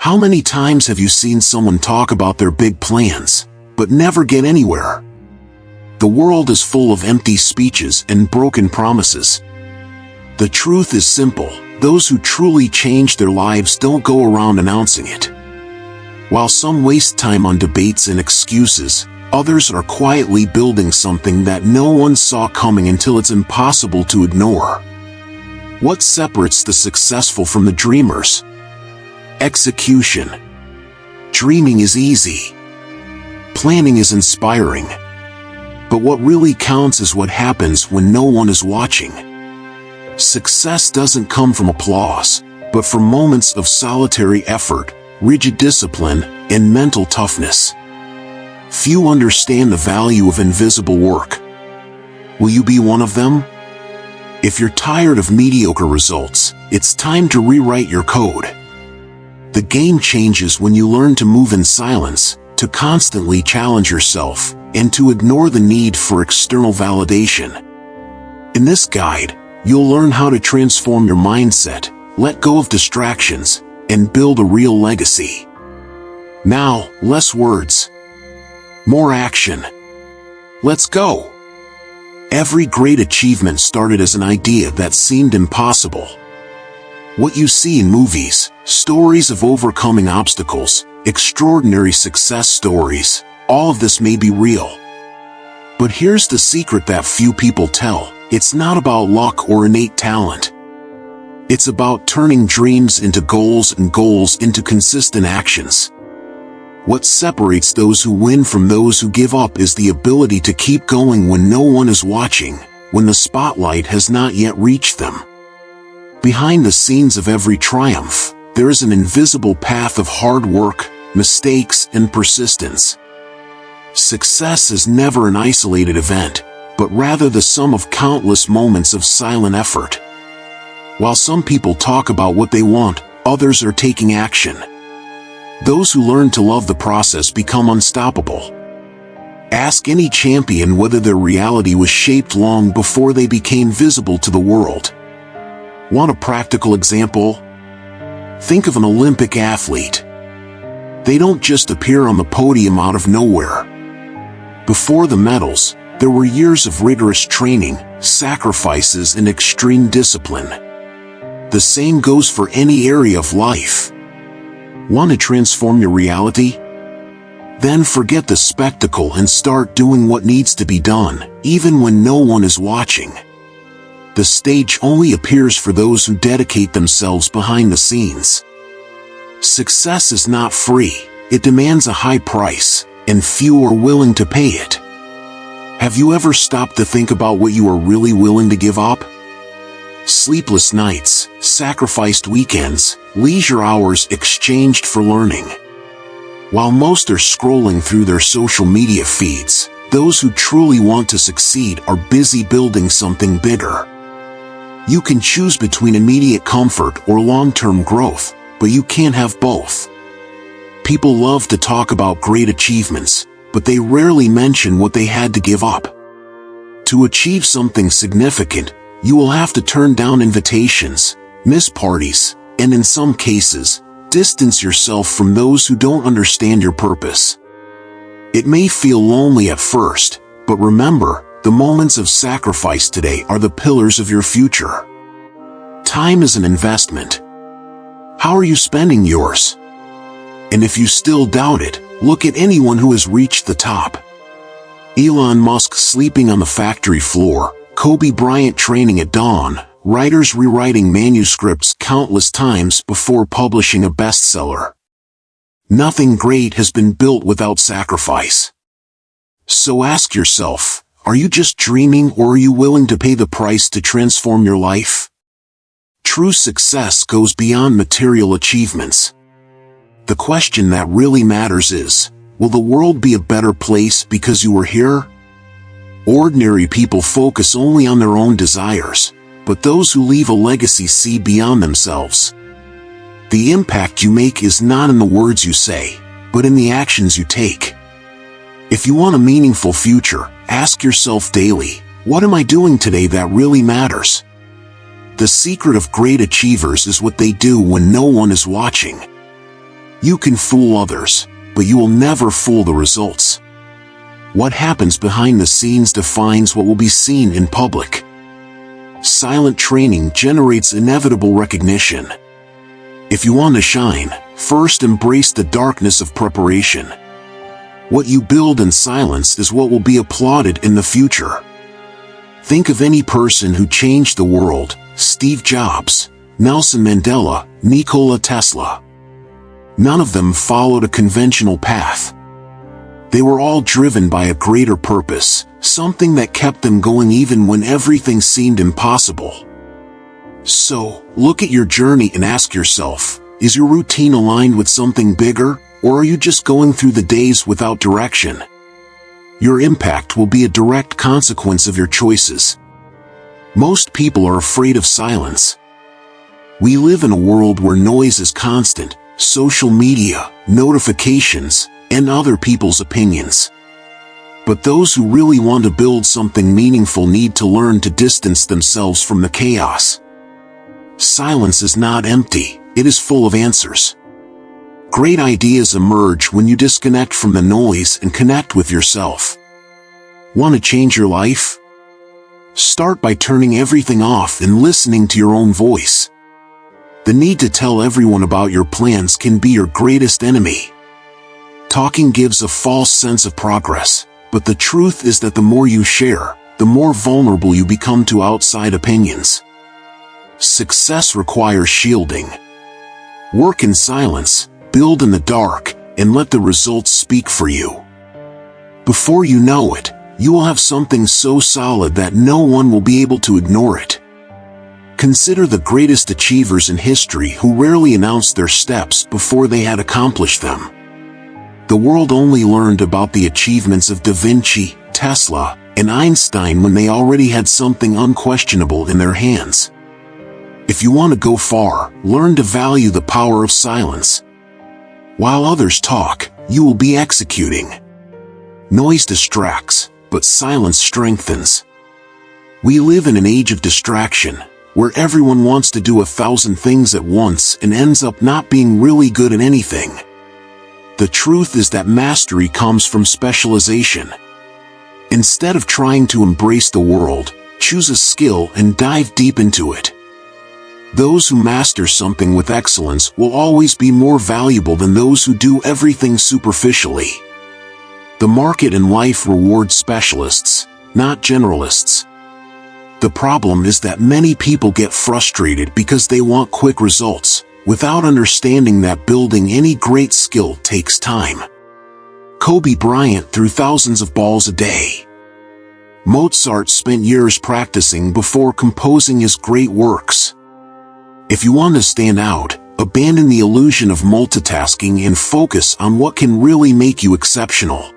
How many times have you seen someone talk about their big plans, but never get anywhere? The world is full of empty speeches and broken promises. The truth is simple: those who truly change their lives don't go around announcing it. While some waste time on debates and excuses, others are quietly building something that no one saw coming until it's impossible to ignore. What separates the successful from the dreamers? Execution. Dreaming is easy. Planning is inspiring. But what really counts is what happens when no one is watching. Success doesn't come from applause, but from moments of solitary effort, rigid discipline, and mental toughness. Few understand the value of invisible work. Will you be one of them? If you're tired of mediocre results, it's time to rewrite your code. The game changes when you learn to move in silence, to constantly challenge yourself, and to ignore the need for external validation. In this guide, you'll learn how to transform your mindset, let go of distractions, and build a real legacy. Now, less words, more action. Let's go! Every great achievement started as an idea that seemed impossible. What you see in movies, stories of overcoming obstacles, extraordinary success stories, all of this may be real. But here's the secret that few people tell: it's not about luck or innate talent. It's about turning dreams into goals and goals into consistent actions. What separates those who win from those who give up is the ability to keep going when no one is watching, when the spotlight has not yet reached them. Behind the scenes of every triumph, there is an invisible path of hard work, mistakes, and persistence. Success is never an isolated event, but rather the sum of countless moments of silent effort. While some people talk about what they want, others are taking action. Those who learn to love the process become unstoppable. Ask any champion whether their reality was shaped long before they became visible to the world. Want a practical example? Think of an Olympic athlete. They don't just appear on the podium out of nowhere. Before the medals, there were years of rigorous training, sacrifices, and extreme discipline. The same goes for any area of life. Want to transform your reality? Then forget the spectacle and start doing what needs to be done, even when no one is watching. The stage only appears for those who dedicate themselves behind the scenes. Success is not free. It demands a high price, and few are willing to pay it. Have you ever stopped to think about what you are really willing to give up? Sleepless nights, sacrificed weekends, leisure hours exchanged for learning. While most are scrolling through their social media feeds, those who truly want to succeed are busy building something bigger. You can choose between immediate comfort or long-term growth, but you can't have both. People love to talk about great achievements, but they rarely mention what they had to give up. To achieve something significant, you will have to turn down invitations, miss parties, and in some cases, distance yourself from those who don't understand your purpose. It may feel lonely at first, but remember, the moments of sacrifice today are the pillars of your future. Time is an investment. How are you spending yours? And if you still doubt it, look at anyone who has reached the top. Elon Musk sleeping on the factory floor, Kobe Bryant training at dawn, writers rewriting manuscripts countless times before publishing a bestseller. Nothing great has been built without sacrifice. So ask yourself, are you just dreaming, or are you willing to pay the price to transform your life? True success goes beyond material achievements. The question that really matters is, will the world be a better place because you were here? Ordinary people focus only on their own desires, but those who leave a legacy see beyond themselves. The impact you make is not in the words you say, but in the actions you take. If you want a meaningful future, ask yourself daily, what am I doing today that really matters? The secret of great achievers is what they do when no one is watching. You can fool others, but you will never fool the results. What happens behind the scenes defines what will be seen in public. Silent training generates inevitable recognition. If you want to shine, first embrace the darkness of preparation. What you build in silence is what will be applauded in the future. Think of any person who changed the world: Steve Jobs, Nelson Mandela, Nikola Tesla. None of them followed a conventional path. They were all driven by a greater purpose, something that kept them going even when everything seemed impossible. So, look at your journey and ask yourself, is your routine aligned with something bigger, or are you just going through the days without direction? Your impact will be a direct consequence of your choices. Most people are afraid of silence. We live in a world where noise is constant: social media, notifications, and other people's opinions. But those who really want to build something meaningful need to learn to distance themselves from the chaos. Silence is not empty, it is full of answers. Great ideas emerge when you disconnect from the noise and connect with yourself. Want to change your life? Start by turning everything off and listening to your own voice. The need to tell everyone about your plans can be your greatest enemy. Talking gives a false sense of progress, but the truth is that the more you share, the more vulnerable you become to outside opinions. Success requires shielding. Work in silence, build in the dark, and let the results speak for you. Before you know it, you will have something so solid that no one will be able to ignore it. Consider the greatest achievers in history who rarely announced their steps before they had accomplished them. The world only learned about the achievements of Da Vinci, Tesla, and Einstein when they already had something unquestionable in their hands. If you want to go far, learn to value the power of silence. While others talk, you will be executing. Noise distracts, but silence strengthens. We live in an age of distraction, where everyone wants to do 1,000 things at once and ends up not being really good at anything. The truth is that mastery comes from specialization. Instead of trying to embrace the world, choose a skill and dive deep into it. Those who master something with excellence will always be more valuable than those who do everything superficially. The market and life reward specialists, not generalists. The problem is that many people get frustrated because they want quick results, without understanding that building any great skill takes time. Kobe Bryant threw thousands of balls a day. Mozart spent years practicing before composing his great works. If you want to stand out, abandon the illusion of multitasking and focus on what can really make you exceptional.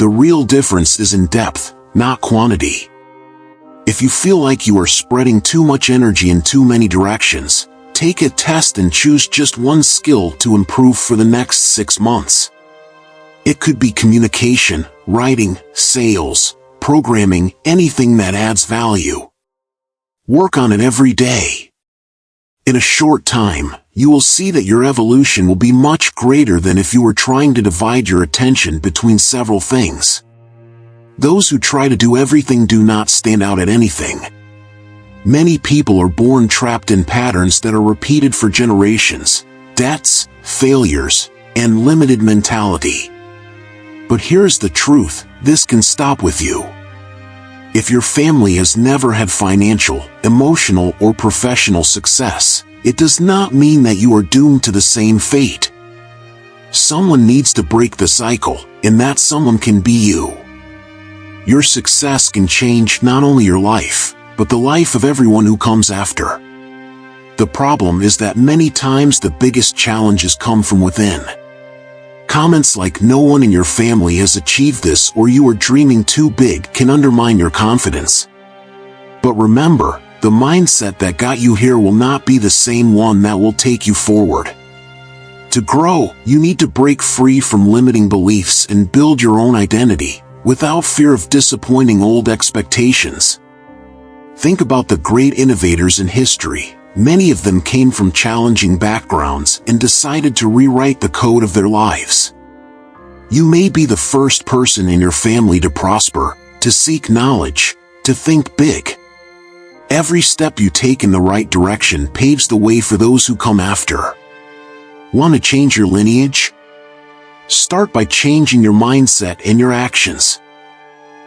The real difference is in depth, not quantity. If you feel like you are spreading too much energy in too many directions, take a test and choose just one skill to improve for the next 6 months. It could be communication, writing, sales, programming, anything that adds value. Work on it every day. In a short time, you will see that your evolution will be much greater than if you were trying to divide your attention between several things. Those who try to do everything do not stand out at anything. Many people are born trapped in patterns that are repeated for generations: debts, failures, and limited mentality. But here's the truth, this can stop with you. If your family has never had financial, emotional, or professional success, it does not mean that you are doomed to the same fate. Someone needs to break the cycle, and that someone can be you. Your success can change not only your life, but the life of everyone who comes after. The problem is that many times the biggest challenges come from within. Comments like "no one in your family has achieved this" or "you are dreaming too big" can undermine your confidence. But remember, the mindset that got you here will not be the same one that will take you forward. To grow, you need to break free from limiting beliefs and build your own identity, without fear of disappointing old expectations. Think about the great innovators in history: Many of them came from challenging backgrounds and decided to rewrite the code of their lives. You may be the first person in your family to prosper, to seek knowledge, to think big. Every step you take in the right direction paves the way for those who come after. Want to change your lineage? Start by changing your mindset and your actions.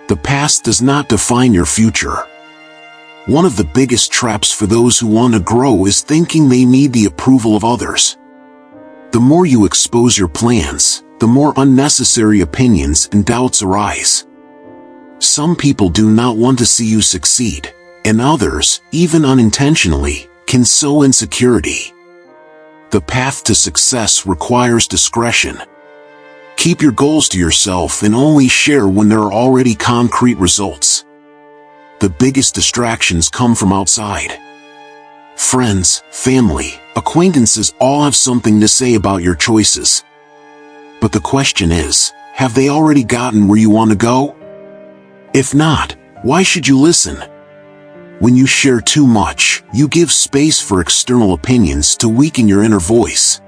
The past does not define your future. One of the biggest traps for those who want to grow is thinking they need the approval of others. The more you expose your plans, the more unnecessary opinions and doubts arise. Some people do not want to see you succeed, and others, even unintentionally, can sow insecurity. The path to success requires discretion. Keep your goals to yourself and only share when there are already concrete results. The biggest distractions come from outside. Friends, family, acquaintances all have something to say about your choices. But the question is, have they already gotten where you want to go? If not, why should you listen? When you share too much, you give space for external opinions to weaken your inner voice.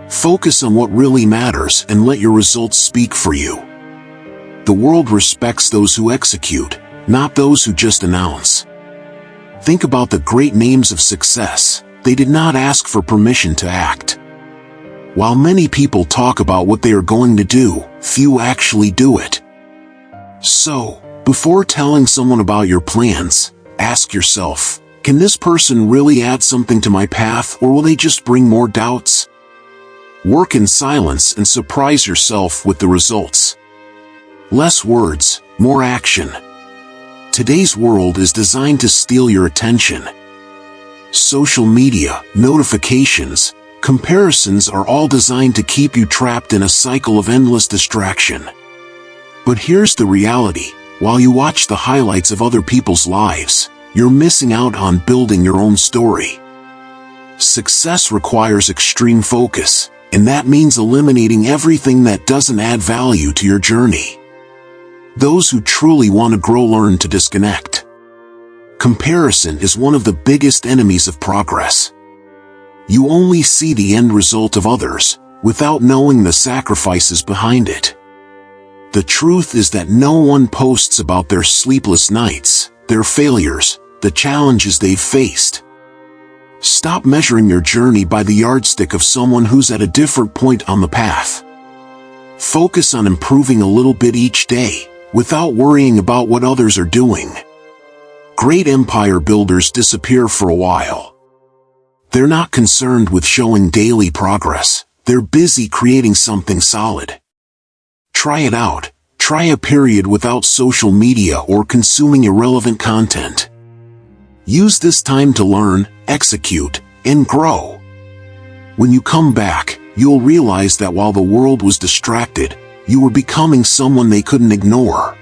Focus on what really matters and let your results speak for you. The world respects those who execute, not those who just announce. Think about the great names of success. They did not ask for permission to act. While many people talk about what they are going to do, few actually do it. So, before telling someone about your plans, ask yourself, can this person really add something to my path, or will they just bring more doubts? Work in silence and surprise yourself with the results. Less words, more action. Today's world is designed to steal your attention. Social media, notifications, comparisons are all designed to keep you trapped in a cycle of endless distraction. But here's the reality: while you watch the highlights of other people's lives, you're missing out on building your own story. Success requires extreme focus, and that means eliminating everything that doesn't add value to your journey. Those who truly want to grow learn to disconnect. Comparison is one of the biggest enemies of progress. You only see the end result of others, without knowing the sacrifices behind it. The truth is that no one posts about their sleepless nights, their failures, the challenges they've faced. Stop measuring your journey by the yardstick of someone who's at a different point on the path. Focus on improving a little bit each day, without worrying about what others are doing. Great empire builders disappear for a while. They're not concerned with showing daily progress. They're busy creating something solid. Try it out. Try a period without social media or consuming irrelevant content. Use this time to learn, execute, and grow. When you come back, you'll realize that while the world was distracted, you were becoming someone they couldn't ignore.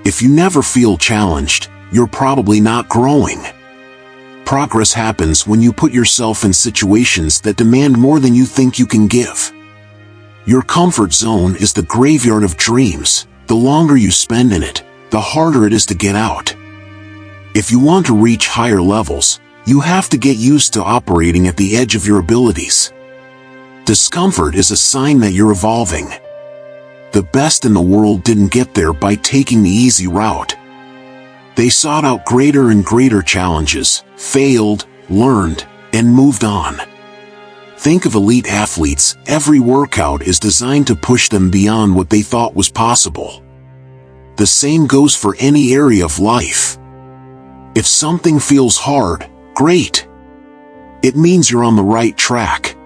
If you never feel challenged, you're probably not growing. Progress happens when you put yourself in situations that demand more than you think you can give. Your comfort zone is the graveyard of dreams. The longer you spend in it, the harder it is to get out. If you want to reach higher levels, you have to get used to operating at the edge of your abilities. Discomfort is a sign that you're evolving. The best in the world didn't get there by taking the easy route. They sought out greater and greater challenges, failed, learned, and moved on. Think of elite athletes. Every workout is designed to push them beyond what they thought was possible. The same goes for any area of life. If something feels hard, great. It means you're on the right track.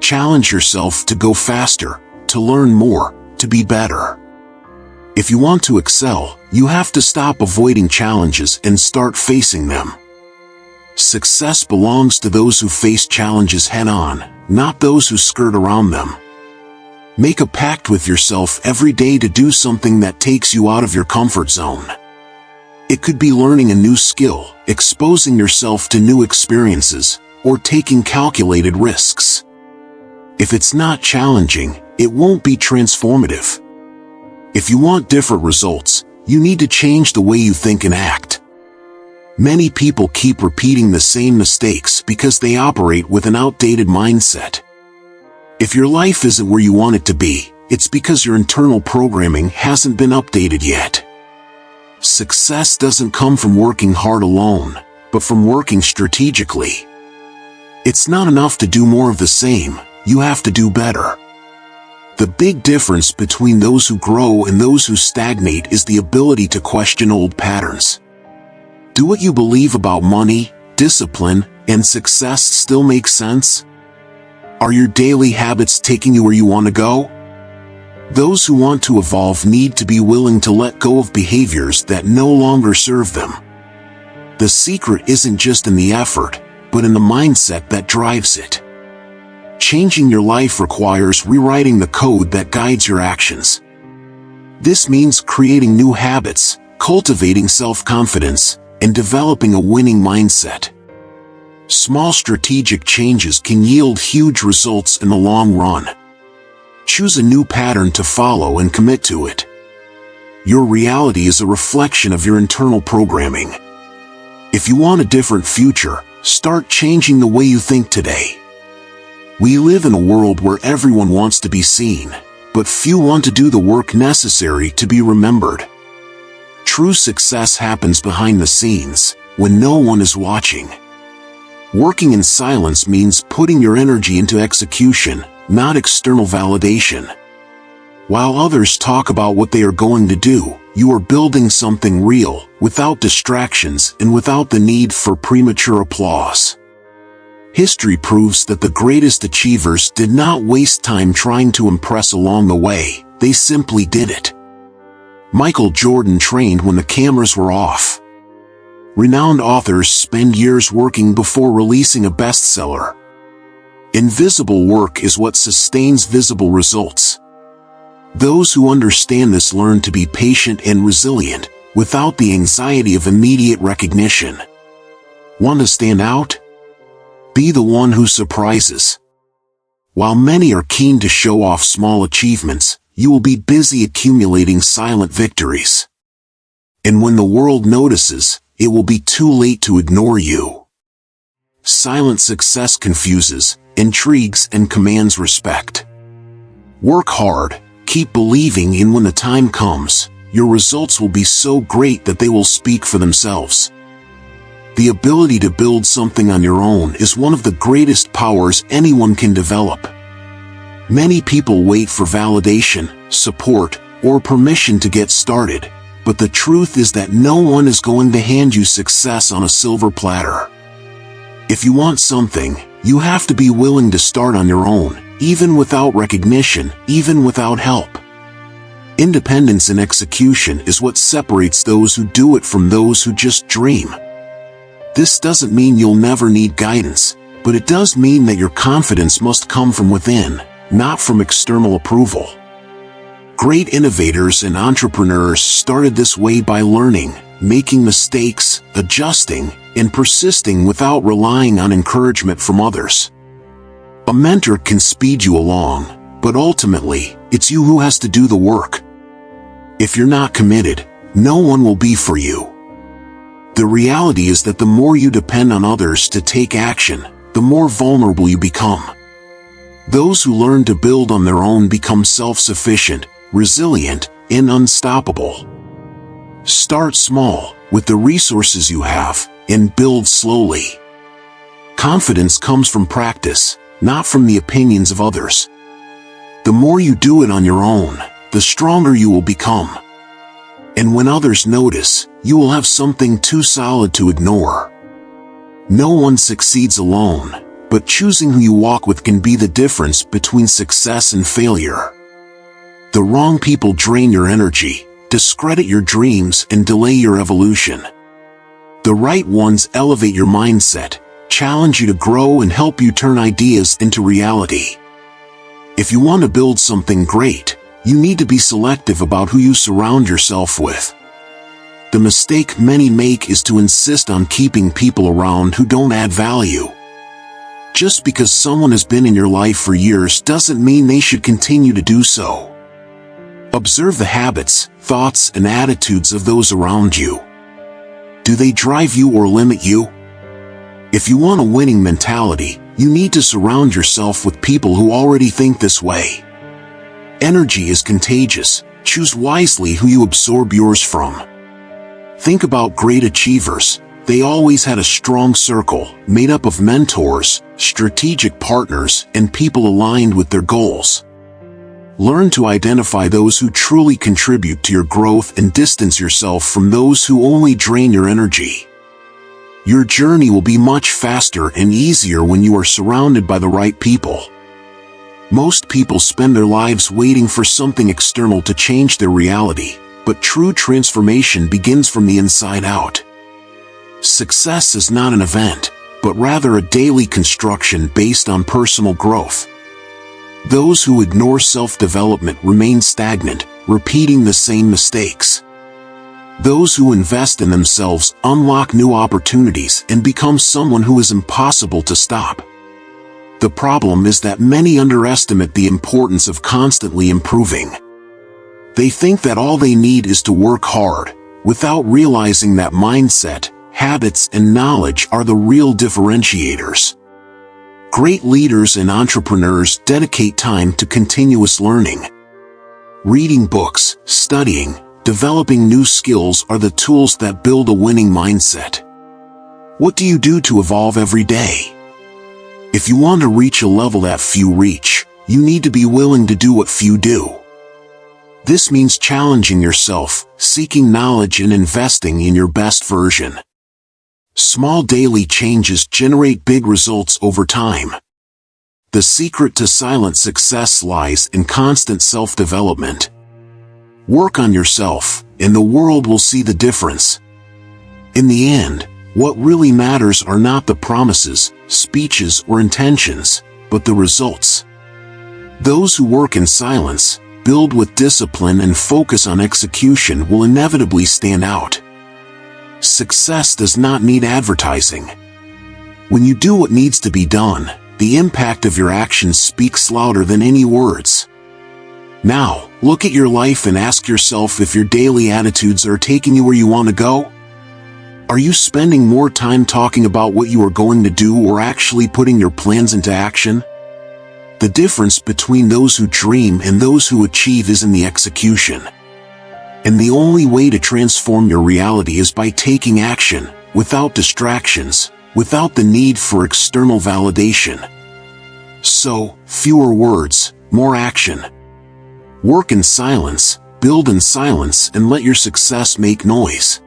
Challenge yourself to go faster, to learn more, to be better. If you want to excel, you have to stop avoiding challenges and start facing them. Success belongs to those who face challenges head-on, not those who skirt around them. Make a pact with yourself every day to do something that takes you out of your comfort zone. It could be learning a new skill, exposing yourself to new experiences, or taking calculated risks. If it's not challenging, it won't be transformative. If you want different results, you need to change the way you think and act. Many people keep repeating the same mistakes because they operate with an outdated mindset. If your life isn't where you want it to be, it's because your internal programming hasn't been updated yet. Success doesn't come from working hard alone, but from working strategically. It's not enough to do more of the same, you have to do better. The big difference between those who grow and those who stagnate is the ability to question old patterns. Do what you believe about money, discipline, and success still make sense? Are your daily habits taking you where you want to go? Those who want to evolve need to be willing to let go of behaviors that no longer serve them. The secret isn't just in the effort, but in the mindset that drives it. Changing your life requires rewriting the code that guides your actions. This means creating new habits, cultivating self-confidence, and developing a winning mindset. Small strategic changes can yield huge results in the long run. Choose a new pattern to follow and commit to it. Your reality is a reflection of your internal programming. If you want a different future, start changing the way you think today. We live in a world where everyone wants to be seen, but few want to do the work necessary to be remembered. True success happens behind the scenes, when no one is watching. Working in silence means putting your energy into execution, not external validation. While others talk about what they are going to do, you are building something real, without distractions and without the need for premature applause. History proves that the greatest achievers did not waste time trying to impress along the way, they simply did it. Michael Jordan trained when the cameras were off. Renowned authors spend years working before releasing a bestseller. Invisible work is what sustains visible results. Those who understand this learn to be patient and resilient, without the anxiety of immediate recognition. Want to stand out? Be the one who surprises. While many are keen to show off small achievements, you will be busy accumulating silent victories. And when the world notices, it will be too late to ignore you. Silent success confuses, intrigues, and commands respect. Work hard, keep believing, and when the time comes, your results will be so great that they will speak for themselves. The ability to build something on your own is one of the greatest powers anyone can develop. Many people wait for validation, support, or permission to get started, but the truth is that no one is going to hand you success on a silver platter. If you want something, you have to be willing to start on your own, even without recognition, even without help. Independence in execution is what separates those who do it from those who just dream. This doesn't mean you'll never need guidance, but it does mean that your confidence must come from within, not from external approval. Great innovators and entrepreneurs started this way by learning, making mistakes, adjusting, and persisting without relying on encouragement from others. A mentor can speed you along, but ultimately, it's you who has to do the work. If you're not committed, no one will be for you. The reality is that the more you depend on others to take action, the more vulnerable you become. Those who learn to build on their own become self-sufficient, resilient, and unstoppable. Start small, with the resources you have, and build slowly. Confidence comes from practice, not from the opinions of others. The more you do it on your own, the stronger you will become. And when others notice, you will have something too solid to ignore. No one succeeds alone, but choosing who you walk with can be the difference between success and failure. The wrong people drain your energy, discredit your dreams, and delay your evolution. The right ones elevate your mindset, challenge you to grow, and help you turn ideas into reality. If you want to build something great, you need to be selective about who you surround yourself with. The mistake many make is to insist on keeping people around who don't add value. Just because someone has been in your life for years doesn't mean they should continue to do so. Observe the habits, thoughts, and attitudes of those around you. Do they drive you or limit you? If you want a winning mentality, you need to surround yourself with people who already think this way. Energy is contagious. Choose wisely who you absorb yours from. Think about great achievers. They always had a strong circle, made up of mentors, strategic partners, and people aligned with their goals. Learn to identify those who truly contribute to your growth and distance yourself from those who only drain your energy. Your journey will be much faster and easier when you are surrounded by the right people. Most people spend their lives waiting for something external to change their reality, but true transformation begins from the inside out. Success is not an event, but rather a daily construction based on personal growth. Those who ignore self-development remain stagnant, repeating the same mistakes. Those who invest in themselves unlock new opportunities and become someone who is impossible to stop. The problem is that many underestimate the importance of constantly improving. They think that all they need is to work hard, without realizing that mindset, habits, and knowledge are the real differentiators. Great leaders and entrepreneurs dedicate time to continuous learning. Reading books, studying, developing new skills are the tools that build a winning mindset. What do you do to evolve every day? If you want to reach a level that few reach, you need to be willing to do what few do. This means challenging yourself, seeking knowledge, and investing in your best version. Small daily changes generate big results over time. The secret to silent success lies in constant self-development. Work on yourself, and the world will see the difference. In the end, what really matters are not the promises, speeches, or intentions, but the results. Those who work in silence, build with discipline, and focus on execution will inevitably stand out. Success does not need advertising. When you do what needs to be done, the impact of your actions speaks louder than any words. Now, look at your life and ask yourself if your daily attitudes are taking you where you want to go. Are you spending more time talking about what you are going to do or actually putting your plans into action? The difference between those who dream and those who achieve is in the execution. And the only way to transform your reality is by taking action, without distractions, without the need for external validation. So, fewer words, more action. Work in silence, build in silence, and let your success make noise.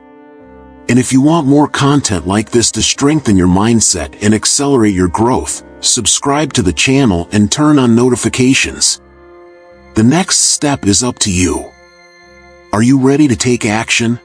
And if you want more content like this to strengthen your mindset and accelerate your growth, subscribe to the channel and turn on notifications. The next step is up to you. Are you ready to take action?